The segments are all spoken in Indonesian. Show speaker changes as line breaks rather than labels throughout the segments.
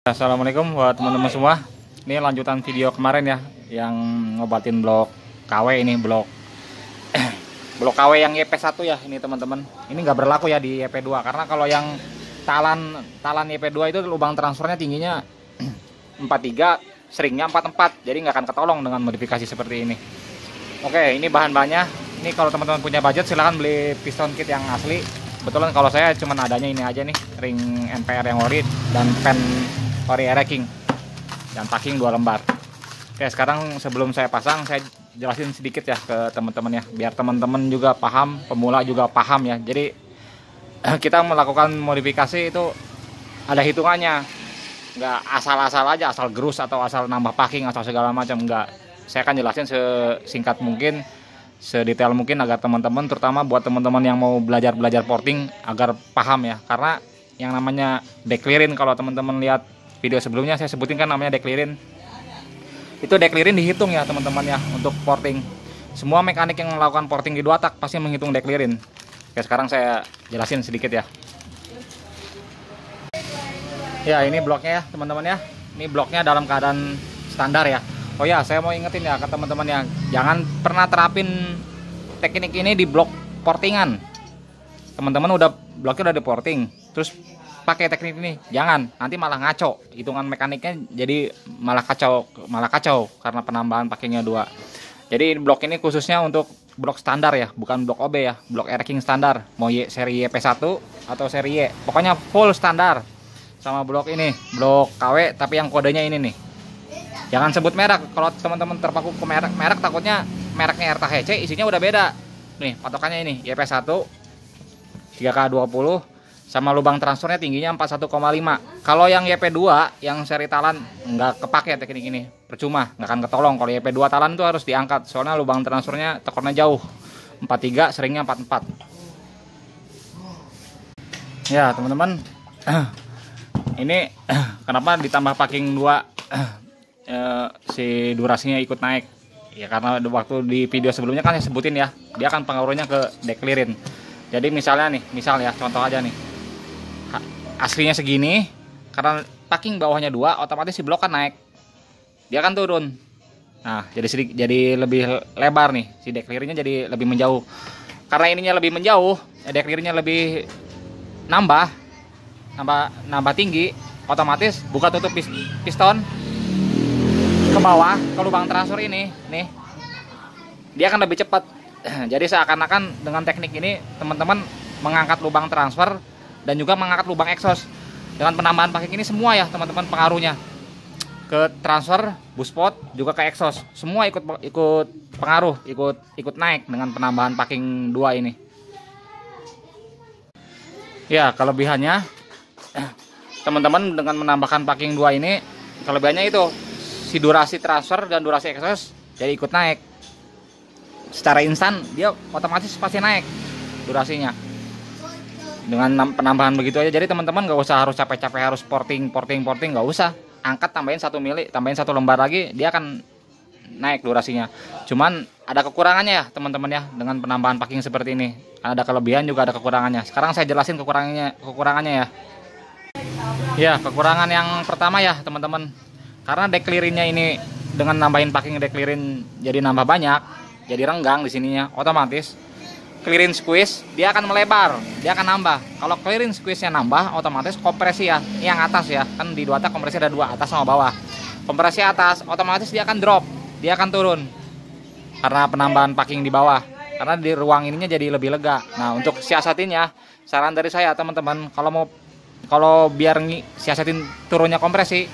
Assalamualaikum buat teman-teman semua. Ini lanjutan video kemarin ya, yang ngobatin blok KW ini, blok KW yang YP1 ya ini teman-teman. Ini nggak berlaku ya di YP2 karena kalau yang talan YP2 itu lubang transfernya tingginya 43, seringnya 44. Jadi nggak akan ketolong dengan modifikasi seperti ini. Oke, ini bahan-bahannya. Ini kalau teman-teman punya budget silahkan beli piston kit yang asli. Kebetulan kalau saya cuman adanya ini aja nih, ring NPR yang ori dan pen ori ereking dan packing 2 lembar. Oke, sekarang sebelum saya pasang saya jelasin sedikit ya ke teman-teman ya, biar teman-teman juga paham, pemula juga paham ya. Jadi kita melakukan modifikasi itu ada hitungannya, nggak asal-asal aja, asal gerus atau asal nambah packing atau segala macam, nggak. Saya akan jelasin sesingkat mungkin, sedetail mungkin agar teman-teman, terutama buat teman-teman yang mau belajar porting agar paham ya. Karena yang namanya deklirin, kalau teman-teman lihat video sebelumnya saya sebutin kan namanya deklirin. Itu deklirin dihitung ya teman-teman ya untuk porting. Semua mekanik yang melakukan porting di 2 tak pasti menghitung deklirin. Oke, sekarang saya jelasin sedikit ya. Ya, ini bloknya ya teman-teman ya. Ini bloknya dalam keadaan standar ya. Oh ya, saya mau ingetin ya ke teman-teman yang jangan pernah terapin teknik ini di blok portingan. Teman-teman bloknya udah di porting, terus pakai teknik ini, jangan, nanti malah ngaco. Hitungan mekaniknya jadi malah kacau karena penambahan packingnya 2. Jadi blok ini khususnya untuk blok standar ya, bukan blok OB ya, blok ereking standar. Mau seri YP1 atau seri Y, pokoknya full standar. Sama blok ini, blok KW tapi yang kodenya ini nih. Jangan sebut merek, kalau teman-teman terpaku ke merek takutnya mereknya RTHC isinya udah beda. Nih, patokannya ini YP1 3K20 sama lubang transfernya tingginya 41,5. Kalau yang YP2 yang seri talan nggak kepake teknik ini, percuma, nggak akan ketolong. Kalau YP2 talan itu harus diangkat soalnya lubang transfernya tekornya jauh, 43, seringnya 44. Ya teman-teman, ini kenapa ditambah packing 2 si durasinya ikut naik ya, karena waktu di video sebelumnya kan saya sebutin ya, dia akan pengaruhnya ke deklirin. Jadi misalnya nih, ya contoh aja nih, aslinya segini, karena packing bawahnya 2, otomatis si blok kan naik, dia kan turun. Nah jadi lebih lebar nih, si deklirinnya jadi lebih menjauh. Karena ininya lebih menjauh, deklirinnya lebih nambah tinggi, otomatis buka tutup piston ke bawah ke lubang transfer ini nih, dia akan lebih cepat. Jadi seakan-akan dengan teknik ini teman-teman mengangkat lubang transfer dan juga mengangkat lubang exhaust. Dengan penambahan packing ini semua ya teman-teman pengaruhnya ke transfer, buspot, juga ke exhaust, semua ikut pengaruh, ikut naik dengan penambahan packing 2 ini. Ya, kelebihannya teman-teman dengan menambahkan packing 2 ini, kelebihannya itu si durasi transfer dan durasi exhaust jadi ikut naik. Secara instan dia otomatis pasti naik durasinya dengan penambahan begitu aja. Jadi teman-teman nggak usah harus capek-capek harus porting, nggak usah. Angkat, tambahin 1 mili, tambahin 1 lembar lagi, dia akan naik durasinya. Cuman ada kekurangannya ya teman-teman ya dengan penambahan packing seperti ini. Ada kelebihan juga ada kekurangannya. Sekarang saya jelasin kekurangannya ya. Ya, kekurangan yang pertama ya teman-teman, karena deklirinnya ini dengan nambahin packing deklirin jadi nambah banyak, jadi renggang di sininya, otomatis clearing squeeze dia akan melebar, dia akan nambah. Kalau clearing squeeze-nya nambah, otomatis kompresi ya, yang atas ya, kan di 2 tak kompresi ada 2, atas sama bawah. Kompresi atas otomatis dia akan drop, dia akan turun karena penambahan packing di bawah, karena di ruang ininya jadi lebih lega. Nah, untuk siasatinnya, saran dari saya teman-teman, kalau biar siasatin turunnya kompresi,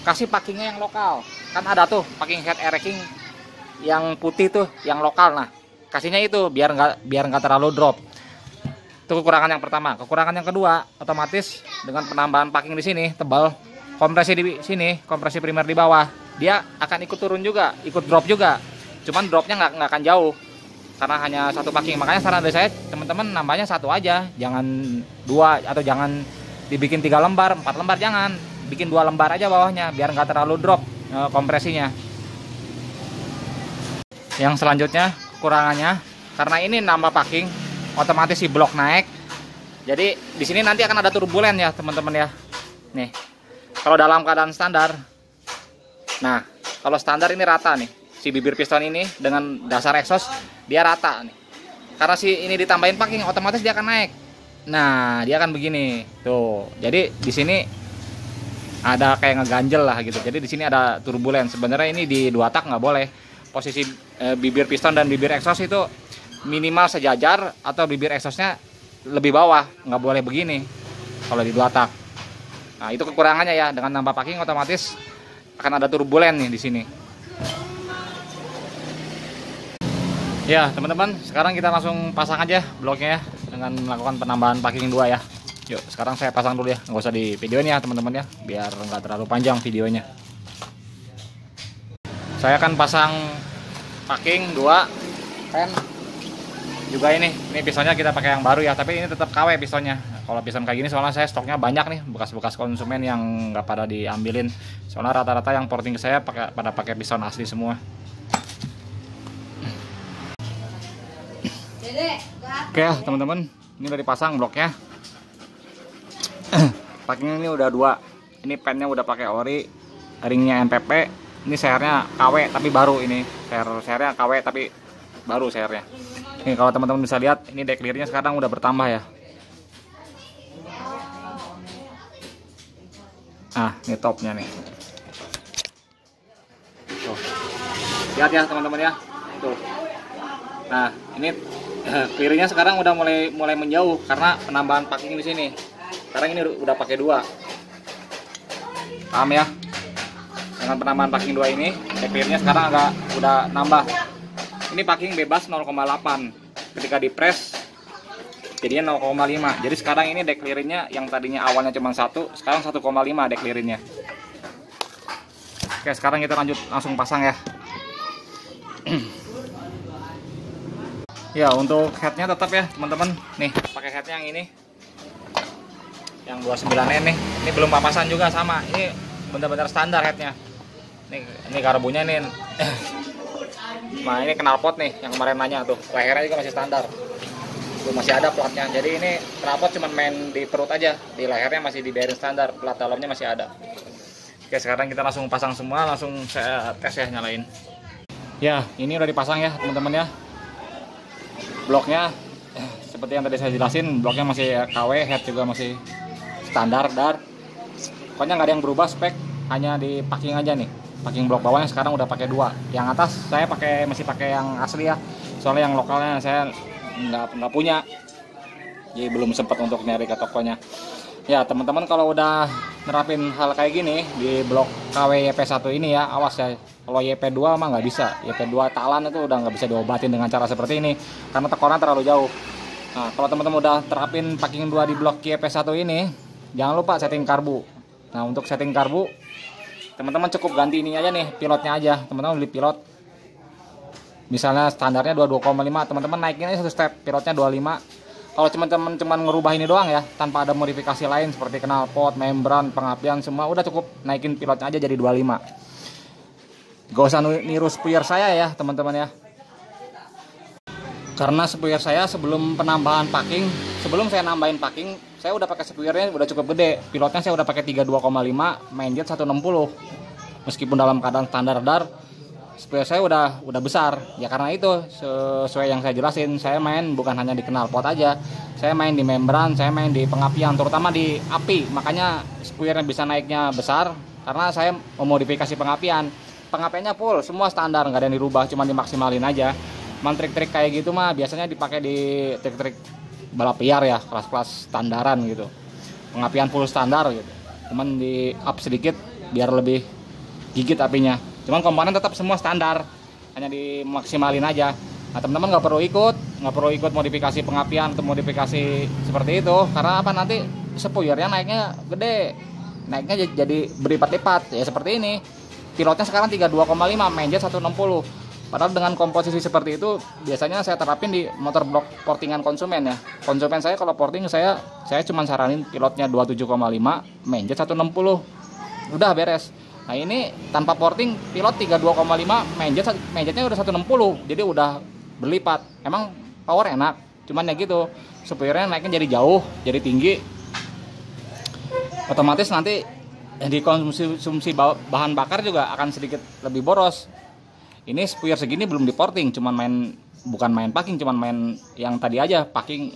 kasih packingnya yang lokal. Kan ada tuh packing head ereking yang putih tuh, yang lokal. Nah, kasihnya itu biar nggak terlalu drop. Itu kekurangan yang pertama. Kekurangan yang kedua, otomatis dengan penambahan packing di sini tebal, kompresi di sini, kompresi primer di bawah, dia akan ikut turun juga, ikut drop juga. Cuman dropnya nggak akan jauh karena hanya 1 packing. Makanya saran dari saya teman-teman nambahnya 1 aja, jangan 2 atau jangan dibikin 3 lembar, 4 lembar, jangan. Bikin 2 lembar aja bawahnya biar nggak terlalu drop kompresinya. Yang selanjutnya kekurangannya, karena ini nambah packing, otomatis si blok naik. Jadi di sini nanti akan ada turbulen ya teman-teman ya. Nih, Kalau dalam keadaan standar, nah kalau standar ini rata nih, si bibir piston ini dengan dasar exhaust dia rata nih. Karena si ini ditambahin packing, otomatis dia akan naik. Nah, dia akan begini. Tuh. Jadi di sini ada kayak ngeganjel lah gitu. Jadi di sini ada turbulen. Sebenarnya ini di 2 tak nggak boleh. Posisi bibir piston dan bibir exhaust itu minimal sejajar atau bibir exhaustnya lebih bawah. Nggak boleh begini kalau di 2 tak. Nah, itu kekurangannya ya. Dengan nambah packing otomatis akan ada turbulen nih di sini. Ya teman-teman, sekarang kita langsung pasang aja bloknya ya, dengan melakukan penambahan packing 2 ya. Yuk sekarang saya pasang dulu ya, nggak usah di videoin ya teman-teman ya, biar nggak terlalu panjang videonya. Saya akan pasang packing 2 pen juga ini pistonnya kita pakai yang baru ya, tapi ini tetap KW pistonnya. Kalau piston kayak gini soalnya saya stoknya banyak nih, bekas-bekas konsumen yang nggak pada diambilin. Soalnya rata-rata yang porting ke saya pada pakai piston asli semua. Oke ya teman-teman, ini udah dipasang bloknya. Packingnya ini udah 2. Ini pennya udah pakai ori, ringnya NPP. Ini sernya KW tapi baru ini. Sernya KW tapi baru sernya. Nih kalau teman-teman bisa lihat, ini deklirnya sekarang udah bertambah ya. Ah, ini topnya nih. Tuh. Lihat ya teman-teman ya. Tuh. Nah, ini clearnya sekarang udah mulai menjauh karena penambahan packing di sini. Sekarang ini udah pakai 2. Paham ya? Dengan penambahan packing 2 ini, clearnya sekarang udah nambah. Ini packing bebas 0,8. Ketika di press jadinya 0,5. Jadi sekarang ini declearnya yang tadinya awalnya cuma 1, sekarang 1,5 declearnya. Oke, sekarang kita langsung pasang ya. Ya, untuk headnya tetap ya teman-teman. Nih, pakai headnya yang ini, yang 29N nih. Ini belum papasan juga sama. Ini benar-benar standar headnya. Ini karbunya nih. Nah, ini knalpot nih yang kemarin nanya tuh. Lehernya juga masih standar. Tuh masih ada platnya. Jadi ini knalpot cuma main di perut aja. Di lehernya masih dibiarin standar. Plat dalamnya masih ada. Oke, sekarang kita langsung pasang semua. Langsung saya tes ya, nyalain. Ya, ini udah dipasang ya teman-teman ya. Bloknya seperti yang tadi saya jelasin, bloknya masih KW, head juga masih standar dar. Pokoknya nggak ada yang berubah spek, hanya di packing aja nih. Packing blok bawahnya sekarang udah pakai 2. Yang atas saya masih pakai yang asli ya. Soalnya yang lokalnya saya nggak punya. Jadi belum sempat untuk nyari ke tokonya. Ya teman-teman, kalau udah nerapin hal kayak gini di blok KW YP1 ini ya, awas ya. Kalau YP2 mah nggak bisa. YP2 talan itu udah nggak bisa diobatin dengan cara seperti ini karena tekoran terlalu jauh. Nah, kalau teman-teman udah terapin packing 2 di blok YP1 ini, jangan lupa setting karbu. Nah, untuk setting karbu, teman-teman cukup ganti ini aja nih, pilotnya aja. Teman-teman beli pilot, misalnya standarnya 22,5, teman-teman naikin aja 1 step, pilotnya 25. Kalau teman-teman cuman ngerubah ini doang ya, tanpa ada modifikasi lain seperti knalpot, membran, pengapian semua, udah cukup naikin pilotnya aja jadi 25. Gak usah niru spuyer saya ya teman-teman ya. Karena spuyer saya sebelum penambahan packing, sebelum saya nambahin packing, saya udah pakai spuyernya udah cukup gede. Pilotnya saya udah pakai 32,5, main jet 160. Meskipun dalam keadaan standar dar, spuyer saya udah besar. Ya karena itu sesuai yang saya jelasin, saya main bukan hanya di knalpot aja. Saya main di membran, saya main di pengapian, terutama di api. Makanya spuyernya bisa naiknya besar karena saya memodifikasi pengapian. Pengapiannya full, semua standar, nggak ada yang dirubah, cuma dimaksimalin aja. Man trik-trik kayak gitu mah biasanya dipakai di trik-trik balap liar ya, kelas-kelas standaran gitu. Pengapian full standar gitu, cuman di up sedikit biar lebih gigit apinya. Cuman komponen tetap semua standar, hanya dimaksimalin aja. Nah teman-teman nggak perlu ikut modifikasi pengapian atau modifikasi seperti itu, karena apa, nanti spuyernya naiknya gede, naiknya jadi berlipat-lipat ya seperti ini. Pilotnya sekarang 32,5, main jet 160. Padahal dengan komposisi seperti itu biasanya saya terapin di motor blok portingan konsumen ya. Konsumen saya kalau porting saya cuma saranin pilotnya 27,5, main jet 160. Udah beres. Nah ini tanpa porting pilot 32,5, main jetnya udah 160. Jadi udah berlipat. Emang power enak, cuman ya gitu. Spuyernya naiknya jadi jauh, jadi tinggi. Otomatis nanti dikonsumsi bahan bakar juga akan sedikit lebih boros. Ini spuyer segini belum di porting, bukan main packing, cuman main yang tadi aja, packing,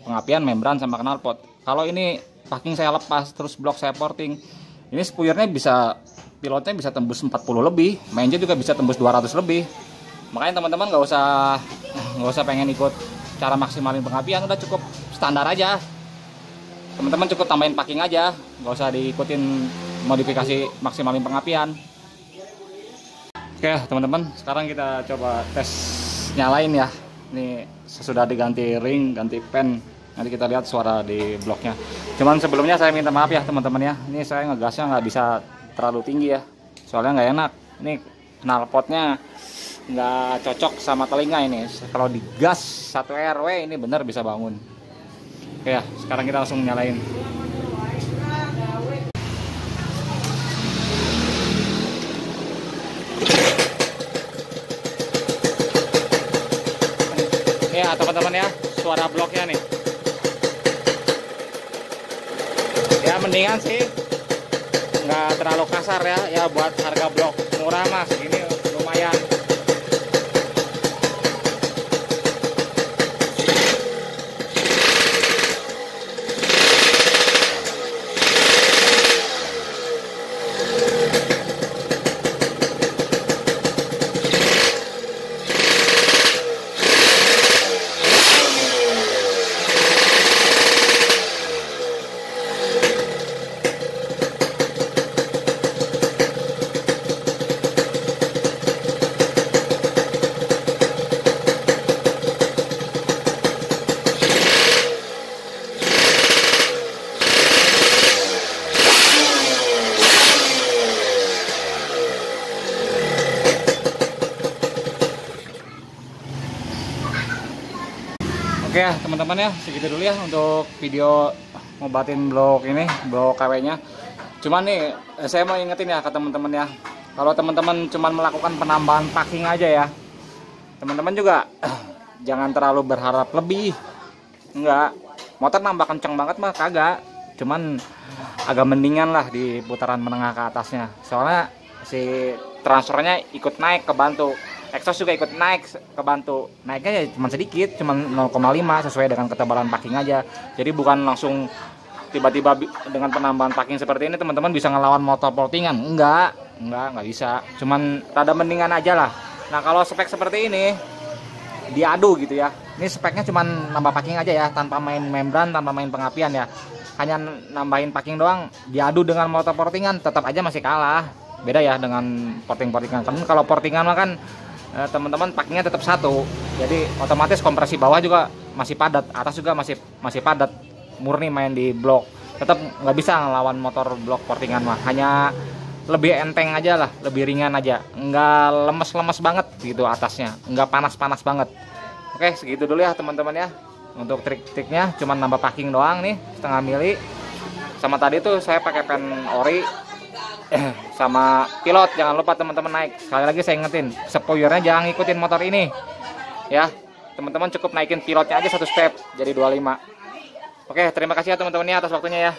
pengapian, membran sama knalpot. Kalau ini packing saya lepas terus blok saya porting, ini spuyernya pilotnya bisa tembus 40 lebih, mainnya juga bisa tembus 200 lebih. Makanya teman-teman nggak usah pengen ikut cara maksimalin pengapian, udah cukup standar aja. Teman-teman cukup tambahin packing aja, nggak usah diikutin modifikasi maksimalin pengapian. Oke teman-teman, sekarang kita coba tes nyalain ya. Ini sesudah diganti ring, ganti pen, nanti kita lihat suara di bloknya. Cuman sebelumnya saya minta maaf ya teman-teman ya, ini saya ngegasnya nggak bisa terlalu tinggi ya, soalnya nggak enak. Ini knalpotnya nggak cocok sama telinga ini. Kalau digas 1 RW ini bener bisa bangun. Oke ya, sekarang kita langsung nyalain. Ya teman-teman ya, suara bloknya nih. Ya mendingan sih nggak terlalu kasar ya buat harga blok murah mas, segini lumayan. Oke ya teman-teman ya, segitu dulu ya untuk video ngobatin blok ini, blok KW-nya. Cuman nih saya mau ingetin ya ke teman-teman ya, kalau teman-teman cuman melakukan penambahan packing aja ya, teman-teman juga jangan terlalu berharap lebih. Enggak, motor nambah kenceng banget mah kagak, cuman agak mendingan lah di putaran menengah ke atasnya, soalnya si transfernya ikut naik kebantu. Exhaust juga ikut naik kebantu, naiknya ya cuma sedikit, cuma 0,5 sesuai dengan ketebalan packing aja. Jadi bukan langsung tiba-tiba dengan penambahan packing seperti ini teman-teman bisa ngelawan motor portingan. Enggak bisa, cuman rada mendingan aja lah. Nah kalau spek seperti ini diadu gitu ya, ini speknya cuma nambah packing aja ya, tanpa main membran, tanpa main pengapian ya, hanya nambahin packing doang, diadu dengan motor portingan tetap aja masih kalah. Beda ya dengan portingan, kan kalau portingan mah kan teman-teman packingnya tetap satu, jadi otomatis kompresi bawah juga masih padat, atas juga masih padat, murni main di blok. Tetap nggak bisa ngelawan motor blok portingan mah, hanya lebih enteng aja lah, lebih ringan aja, nggak lemes-lemes banget gitu atasnya, nggak panas-panas banget. Oke segitu dulu ya teman-teman ya, untuk trik-triknya cuman nambah packing doang nih, 0,5 mili. Sama tadi tuh saya pakai pen ori sama pilot. Jangan lupa teman-teman naik, sekali lagi saya ingetin, spoilernya jangan ngikutin motor ini ya, teman-teman cukup naikin pilotnya aja 1 step jadi 25. Oke terima kasih ya teman-teman ya atas waktunya ya.